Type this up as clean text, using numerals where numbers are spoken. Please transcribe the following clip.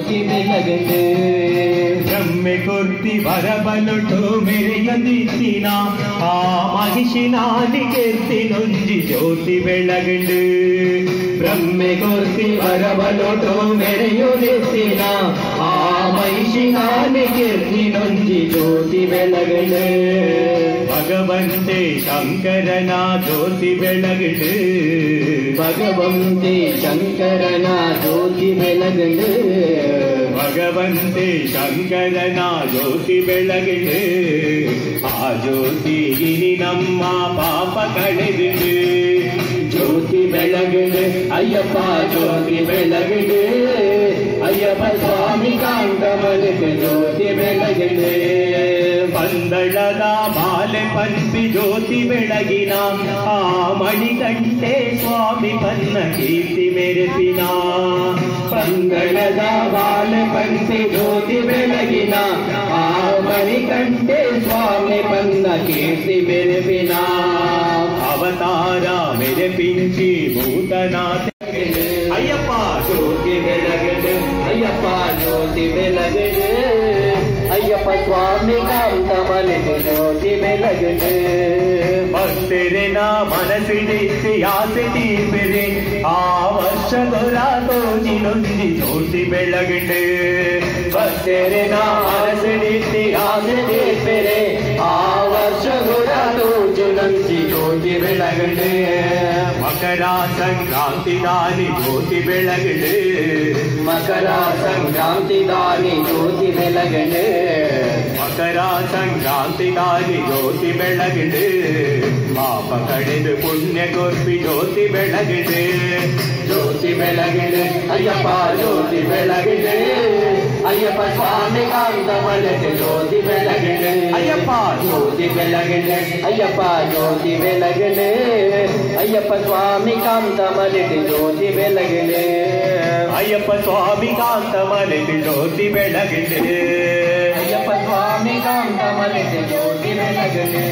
ಜ್ಯೋತಿ ಬೆಳಗಂಡು ಬ್ರಹ್ಮೆ ಕೊರ್ತಿ ಬರಬಲುಟು ಮೆರೆಯದಿತ್ತಿನ ಆ ಮಹಿಷಿನಾಲಿಗೆತ್ತಿ ನೊಂಜಿ ಜ್ಯೋತಿ ಬೆಳಗಂಡು ಬ್ರಹ್ಮೆ ಕೊರ್ತಿ ಬರಬಲುಟು ಮೆರೆಯುದಿತ್ತಿನ ಆ ಮಹಿಷಿನಾಲಿಗೆತ್ತಿ ನೊಂಜಿ ಜ್ಯೋತಿ ಬೆಳಗಂಡು ಭಗವಂತೆ ಶಂಕರನ ಜ್ಯೋತಿ ಬೆಳಗಂಡು ಭಗವಂತೆ ಶಂಕರನ ಜ್ಯೋತಿ ಬೆಳಗಂಡು ಭಗವಂತೆ ಶಂಕರನ ಜ್ಯೋತಿ ಬೆಳಗಂಡು ಆ ಜ್ಯೋತಿ ಇನಿ ನಮ್ಮ ಪಾಪ ಕಳೆದು ಜ್ಯೋತಿ ಬೆಳಗಂಡು ಅಯ್ಯಪ್ಪ ಜ್ಯೋತಿ ಬೆಳಗಂಡು ಅಯ್ಯಪ್ಪ ಸ್ವಾಮಿ ಕಾಂತ ಮನಕ್ಕೆ ಜ್ಯೋತಿ ಬೆಳಗಂಡು ಪಂದಳದ ಬಾಲೆ ಪಂಪಿ ಜ್ಯೋತಿ ಬೆಳಗಿನ ಆ ಮಣಿಗಂಟೆ ಸ್ವಾಮಿ ಪನ್ನ ಕೀರ್ತಿ ಮೆರೆಸಿನ ಪಂದಳದ ಬಾಲೆ ಪಂಪಿ ಜ್ಯೋತಿ ಬೆಳಗಿನ ಆ ಮಣಿಗಂಟೆ ಸ್ವಾಮಿ ಪನ್ನ ಕೀರ್ತಿ ಮೆರೆಸಿನ ಅವತಾರ ಮೆರೆಪಿಂಚಿ ಭೂತನಾಥ ಅಯ್ಯಪ್ಪ ಜ್ಯೋತಿ ಬೆಳಗಂಡು ಅಯ್ಯಪ್ಪ ಜ್ಯೋತಿ ಬೆಳಗಂಡು ಅಯ್ಯಪ್ಪ ಸ್ವಾಮಿ ಕಾಂತ ಮನೆಗೆ ಜ್ಯೋತಿ ಬೆಳಗಂಡು ಭಕ್ತರೆನ ಮನಸ್ಸಿಡಿಸಿ ಆಸೆ ತೀರ್ಪೆರೆ ಆ ವರ್ಷ ದೊರಾದೋಜಿ ನೊಂದಿ ಜ್ಯೋತಿ ಬೆಳಗಂಡು ಭಕ್ತರೆನ ಮನಸ್ಸಿಡಿಸಿ ಆಸೆ ತೀರ್ಪೆರೆ ಆ ವರ್ಷ ದೊರಾದೋಜಿ ನೊಂದಿ ಜ್ಯೋತಿ ಬೆಳಗಂಡು ಮಕರ ಸಂಕ್ರಾಂತಿ ದಾನಿ ಜ್ಯೋತಿ ಬೆಳಗಂಡು ಮಕರ ಸಂಕ್ರಾಂತಿ ದಾನಿ ಜ್ಯೋತಿ ಬೆಳಗಂಡು ಮಕರ ಸಂಕ್ರಾಂತಿ ದಾನಿ ಜ್ಯೋತಿ ಬೆಳಗಂಡು ಪಾಪ ಕಡೆದು ಪುಣ್ಯ ಕೊರ್ಪಿ ಜ್ಯೋತಿ ಬೆಳಗಂಡು ಜ್ಯೋತಿ ಬೆಳಗಂಡು ಅಯ್ಯಪ್ಪ ಜ್ಯೋತಿ ಬೆಳಗಂಡು ಅಯ್ಯಪ್ಪ ಸ್ವಾಮಿ ಕಾಂತ ಮನೆಗೆ ಜ್ಯೋತಿ ಬೆಳಗಂಡು ಅಯ್ಯಪ್ಪ ಜ್ಯೋತಿ ಬೆಳಗಂಡು ಅಯ್ಯಪ್ಪ ಜ್ಯೋತಿ ಬೆಳಗಂಡು ಅಯ್ಯಪ್ಪ ಸ್ವಾಮಿ ಕಾಂತ ಮನೆಗೆ ಜ್ಯೋತಿ ಬೆಳಗಂಡು ಅಯ್ಯಪ್ಪ ಸ್ವಾಮಿ ಕಾಂತ ಮನೆಗೆ ಜ್ಯೋತಿ ಬೆಳಗಂಡು ಅಯ್ಯಪ್ಪ ಸ್ವಾಮಿ ಕಾಂತ ಮನೆಗೆ ಜ್ಯೋತಿ ಬೆಳಗಂಡು